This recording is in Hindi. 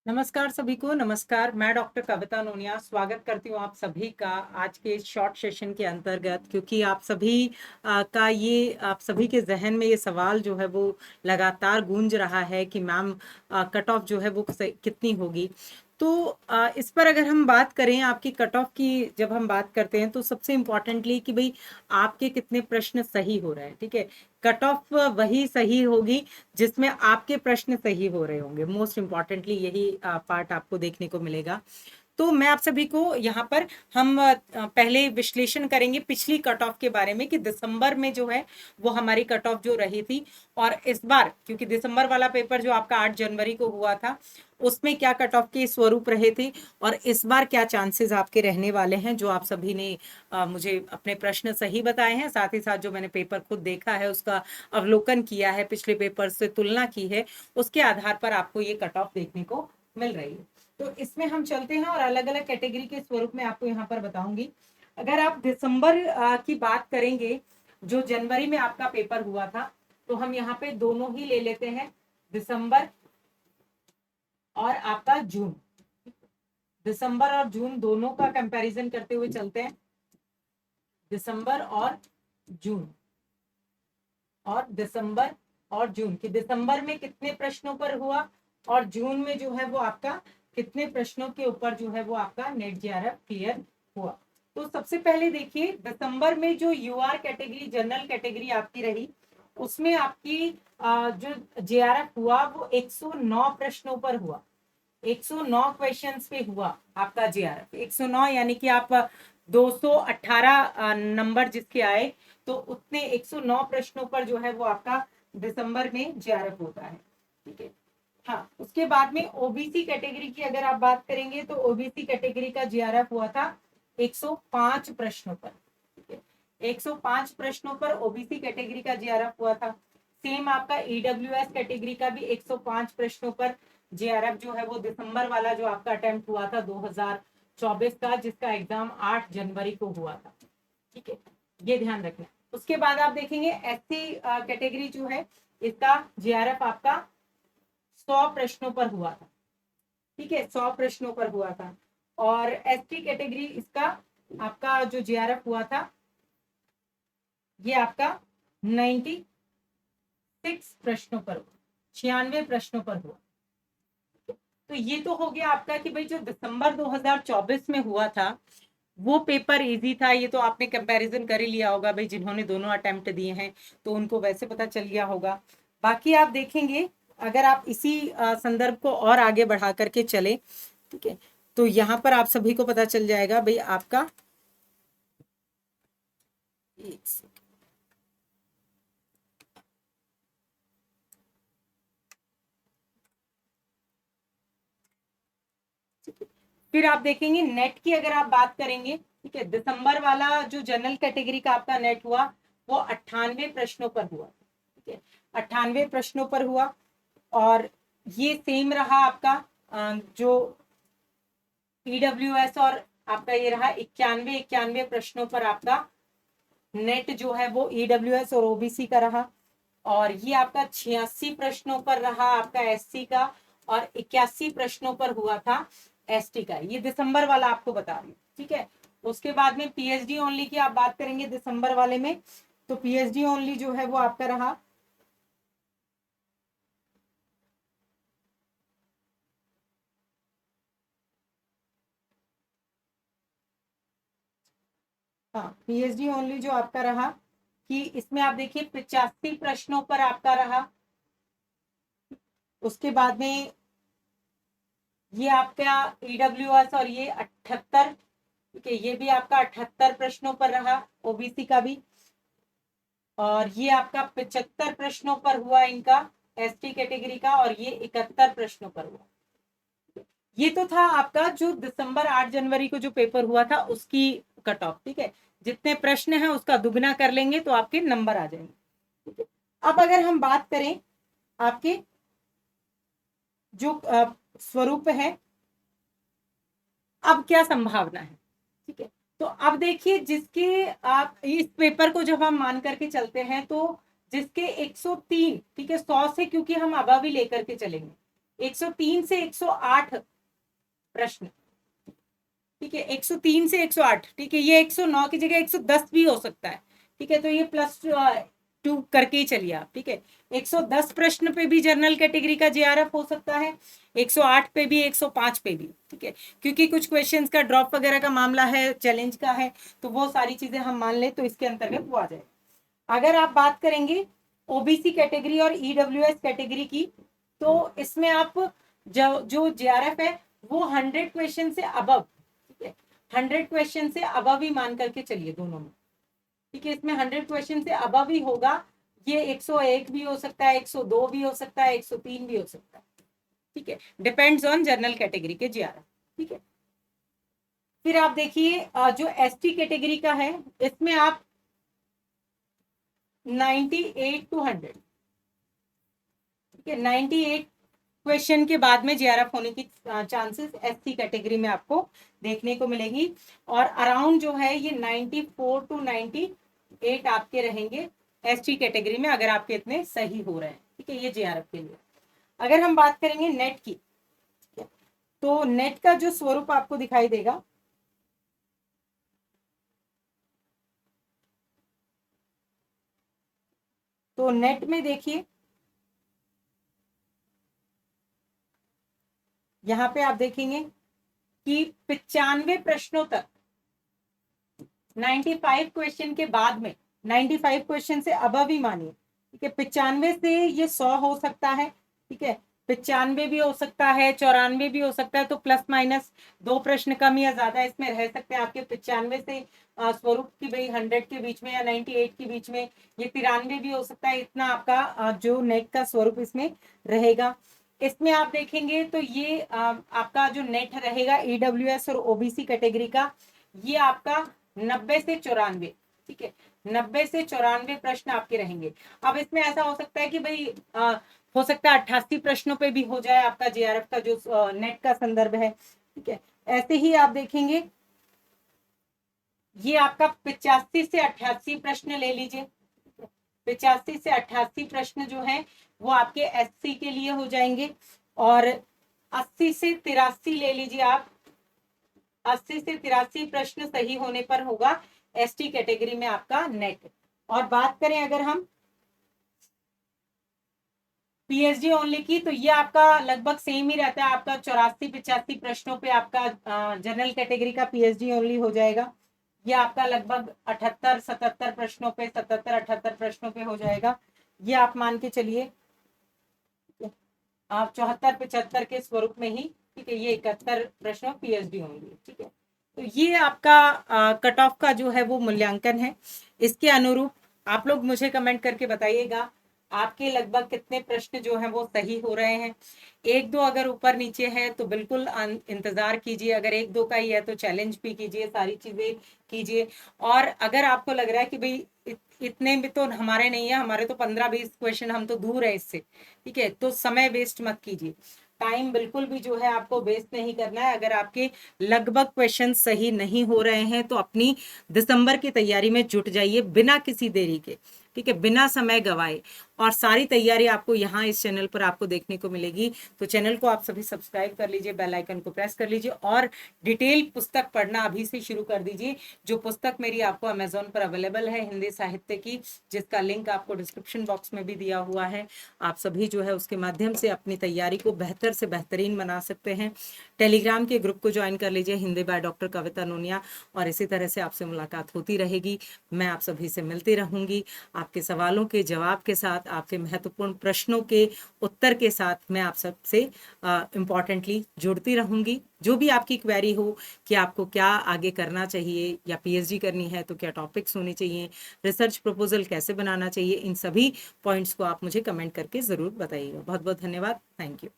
नमस्कार सभी को। नमस्कार, मैं डॉक्टर कविता नोनिया स्वागत करती हूँ आप सभी का आज के शॉर्ट सेशन के अंतर्गत, क्योंकि आप सभी आप सभी के जहन में ये सवाल जो है वो लगातार गूंज रहा है कि मैम कट ऑफ जो है वो कितनी होगी। तो इस पर अगर हम बात करें आपकी कट ऑफ की, जब हम बात करते हैं तो सबसे इम्पोर्टेंटली कि भाई आपके कितने प्रश्न सही हो रहे हैं। ठीक है, कट ऑफ वही सही होगी जिसमें आपके प्रश्न सही हो रहे होंगे। मोस्ट इम्पॉर्टेंटली यही पार्ट आपको देखने को मिलेगा। तो मैं आप सभी को यहाँ पर हम पहले विश्लेषण करेंगे पिछली कट ऑफ के बारे में कि दिसंबर में जो है वो हमारी कट ऑफ जो रही थी, और इस बार क्योंकि दिसंबर वाला पेपर जो आपका 8 जनवरी को हुआ था उसमें क्या कट ऑफ के स्वरूप रहे थे, और इस बार क्या चांसेस आपके रहने वाले हैं। जो आप सभी ने मुझे अपने प्रश्न सही बताए हैं, साथ ही साथ जो मैंने पेपर खुद देखा है उसका अवलोकन किया है, पिछले पेपर से तुलना की है, उसके आधार पर आपको ये कट ऑफ देखने को मिल रही है। तो इसमें हम चलते हैं और अलग अलग कैटेगरी के स्वरूप में आपको यहाँ पर बताऊंगी। अगर आप दिसंबर की बात करेंगे, जो जनवरी में आपका पेपर हुआ था, तो हम यहाँ पे दोनों ही ले लेते हैं, दिसंबर और आपका जून। दिसंबर और जून दोनों का कंपैरिजन करते हुए चलते हैं। दिसंबर और जून, और दिसंबर और जून कि दिसंबर में कितने प्रश्नों पर हुआ और जून में जो है वो आपका कितने प्रश्नों के ऊपर जो है वो आपका नेट जेआरएफ क्लियर हुआ। तो सबसे पहले देखिए, दिसंबर में जो यूआर कैटेगरी जनरल कैटेगरी आपकी रही, उसमें आपकी जो जेआरएफ हुआ वो 109 प्रश्नों पर हुआ। 109 क्वेश्चंस पे हुआ आपका जेआरएफ। 109 यानी कि आप 218 नंबर जिसके आए, तो उतने 109 प्रश्नों पर जो है वो आपका दिसंबर में जेआरएफ होता है। ठीक है, हाँ। उसके बाद में ओबीसी कैटेगरी की अगर आप बात करेंगे तो ओबीसी कैटेगरी का जेआरएफ हुआ था 105 प्रश्नों पर। ठीक है, 105 प्रश्नों पर ओबीसी कैटेगरी का जेआरएफ हुआ था। सेम आपका ईडब्ल्यूएस कैटेगरी का भी 105 प्रश्नों पर जेआरएफ जो है वो दिसंबर वाला जो आपका अटेम्प्ट हुआ था 2024 का, जिसका एग्जाम 8 जनवरी को हुआ था। ठीक है, ये ध्यान रखना। उसके बाद आप देखेंगे एससी कैटेगरी जो है, इसका जेआरएफ आपका 100 प्रश्नों पर हुआ था। ठीक है, 100 प्रश्नों पर हुआ था। और एसटी कैटेगरी, इसका आपका जो जेआरएफ हुआ था ये आपका 96 प्रश्नों पर हुआ, 96 प्रश्नों पर हुआ। तो ये तो हो गया आपका कि भाई जो दिसंबर 2024 में हुआ था वो पेपर इजी था। ये तो आपने कंपैरिजन कर ही लिया होगा भाई, जिन्होंने दोनों अटेम्प्ट दिए हैं तो उनको वैसे पता चल गया होगा। बाकी आप देखेंगे, अगर आप इसी संदर्भ को और आगे बढ़ा करके चले, ठीक है, तो यहाँ पर आप सभी को पता चल जाएगा भाई आपका, एक सेकंड, फिर आप देखेंगे नेट की अगर आप बात करेंगे। ठीक है, दिसंबर वाला जो जनरल कैटेगरी का आपका नेट हुआ वो 98 प्रश्नों पर हुआ। ठीक है, 98 प्रश्नों पर हुआ। और ये सेम रहा आपका जो ईडब्ल्यूएस, और आपका ये रहा 91 प्रश्नों पर आपका नेट जो है वो ईडब्ल्यूएस और ओबीसी का रहा। और ये आपका 86 प्रश्नों पर रहा आपका एससी का, और 81 प्रश्नों पर हुआ था एसटी का। ये दिसंबर वाला आपको बता रही हूँ। ठीक है, उसके बाद में पीएचडी ओनली की आप बात करेंगे दिसंबर वाले में, तो पीएचडी ओनली जो है वो आपका रहा, हाँ, पीएचडी ओनली जो आपका रहा कि इसमें आप देखिए 85 प्रश्नों पर आपका रहा। उसके बाद में ये आपका ईडब्ल्यूएस और ये 78, ठीक है, ये भी आपका 78 प्रश्नों पर रहा ओबीसी का भी। और ये आपका 75 प्रश्नों पर हुआ इनका एसटी कैटेगरी का, और ये 71 प्रश्नों पर हुआ। ये तो था आपका जो दिसंबर 8 जनवरी को जो पेपर हुआ था उसकी कट ऑफ। ठीक है, जितने प्रश्न हैं उसका दुगना कर लेंगे तो आपके नंबर आ जाएंगे। ठीक है, अब अगर हम बात करें आपके जो स्वरूप है, अब क्या संभावना है। ठीक है, तो अब देखिए, जिसके आप इस पेपर को जब हम मान करके चलते हैं तो जिसके 103, ठीक है, 100 से क्योंकि हम अभावी लेकर के चलेंगे, 103 से 108 प्रश्न, ठीक है, 103 से 108, ठीक है, ये 109 की जगह 110 भी हो सकता है, ठीक है, तो ये +2 करके ही चलिए आप, ठीक है। 110 प्रश्न पे भी जनरल कैटेगरी का जेआरएफ हो सकता है, 108 पे भी, 105 पे भी, ठीक है, क्योंकि कुछ क्वेश्चंस का ड्रॉप वगैरह का मामला है, चैलेंज का है, तो वो सारी चीजें हम मान लें तो इसके अंतर्गत वो आ जाए। अगर आप बात करेंगे ओबीसी कैटेगरी और ईडब्ल्यूएस कैटेगरी की, तो इसमें आप जो जेआरएफ है वो 100 क्वेश्चन से अबव, ठीक है, 100 क्वेश्चन से अबव ही मान करके चलिए दोनों में, ठीक है, इसमें 100 क्वेश्चन से अबव ही होगा। ये 101 भी हो सकता है, 102 भी हो सकता है, 103 भी हो सकता है, ठीक है, डिपेंड्स ऑन जनरल कैटेगरी के जेआरएफ, ठीक है। फिर आप देखिए जो एसटी कैटेगरी का है, इसमें आप 98 टू 100, ठीक है, 98 क्वेश्चन के बाद में जेआरएफ होने की चांसेस एससी कैटेगरी में आपको देखने को मिलेगी, और अराउंड जो है ये 94 टू 98 आपके रहेंगे एसटी कैटेगरी में, अगर आपके इतने सही हो रहे हैं, ठीक है, ये जेआरएफ के लिए। अगर हम बात करेंगे नेट की, तो नेट का जो स्वरूप आपको दिखाई देगा, तो नेट में देखिए यहाँ पे आप देखेंगे कि 95 प्रश्नों तक, 95 क्वेश्चन के बाद में, 95 क्वेश्चन से अबव ही मानिए, ठीक है, 95 से ये 100 हो सकता है, ठीक है, 95 भी हो सकता है, 94 भी हो सकता है, तो प्लस माइनस 2 प्रश्न कम या ज्यादा इसमें रह सकते हैं आपके 95 से स्वरूप की भाई 100 के बीच में या 98 के बीच में, ये 93 भी हो सकता है, इतना आपका जो नेट का स्वरूप इसमें रहेगा। इसमें आप देखेंगे तो ये आपका जो नेट रहेगा ईडब्ल्यूएस और ओबीसी कैटेगरी का, ये आपका 90 से 94, ठीक है, 90 से 94 प्रश्न आपके रहेंगे। अब इसमें ऐसा हो सकता है कि भाई हो सकता है 88 प्रश्नों पे भी हो जाए आपका जेआरएफ का जो नेट का संदर्भ है, ठीक है। ऐसे ही आप देखेंगे ये आपका 85 से 88 प्रश्न ले लीजिए, 85 से 88 प्रश्न जो है वो आपके एससी के लिए हो जाएंगे, और 80 से 83 ले लीजिए आप, 80 से 83 प्रश्न सही होने पर होगा एसटी कैटेगरी में आपका नेट। और बात करें अगर हम पीएचडी ओनली की, तो ये आपका लगभग सेम ही रहता है, आपका 84-85 प्रश्नों पे आपका जनरल कैटेगरी का पीएचडी ओनली हो जाएगा, ये आपका लगभग 78-77 प्रश्नों पे, 77-78 प्रश्नों पे हो जाएगा, ये आप मान के चलिए आप 74-75 के स्वरूप में ही, ठीक है, ये 71 प्रश्न पीएचडी होंगे, ठीक है। तो ये आपका कट ऑफ का जो है वो मूल्यांकन है, इसके अनुरूप आप लोग मुझे कमेंट करके बताइएगा आपके लगभग कितने प्रश्न जो हैं वो सही हो रहे हैं। एक दो अगर ऊपर नीचे है तो बिल्कुल इंतजार कीजिए, अगर एक दो का ही है तो चैलेंज भी कीजिए, सारी चीजें कीजिए, और अगर आपको लग रहा है कि भाई इतने भी तो हमारे नहीं है, हमारे तो 15-20 क्वेश्चन, हम तो दूर है इससे, ठीक है, तो समय वेस्ट मत कीजिए, टाइम बिल्कुल भी जो है आपको वेस्ट नहीं करना है। अगर आपके लगभग क्वेश्चन सही नहीं हो रहे हैं तो अपनी दिसंबर की तैयारी में जुट जाइए बिना किसी देरी के, ठीक है, बिना समय गवाए, और सारी तैयारी आपको यहाँ इस चैनल पर आपको देखने को मिलेगी। तो चैनल को आप सभी सब्सक्राइब कर लीजिए, बेल आइकन को प्रेस कर लीजिए, और डिटेल पुस्तक पढ़ना अभी से शुरू कर दीजिए। जो पुस्तक मेरी आपको अमेजोन पर अवेलेबल है हिंदी साहित्य की, जिसका लिंक आपको डिस्क्रिप्शन बॉक्स में भी दिया हुआ है, आप सभी जो है उसके माध्यम से अपनी तैयारी को बेहतर से बेहतरीन बना सकते हैं। टेलीग्राम के ग्रुप को ज्वाइन कर लीजिए, हिंदी बाय डॉक्टर कविता नोनिया, और इसी तरह से आपसे मुलाकात होती रहेगी। मैं आप सभी से मिलती रहूंगी, आपके सवालों के जवाब के साथ, आपके महत्वपूर्ण प्रश्नों के उत्तर के साथ मैं आप सबसे इम्पॉर्टेंटली जुड़ती रहूंगी। जो भी आपकी क्वेरी हो कि आपको क्या आगे करना चाहिए, या पीएचडी करनी है तो क्या टॉपिक्स होने चाहिए, रिसर्च प्रपोजल कैसे बनाना चाहिए, इन सभी पॉइंट्स को आप मुझे कमेंट करके ज़रूर बताइएगा। बहुत बहुत धन्यवाद, थैंक यू।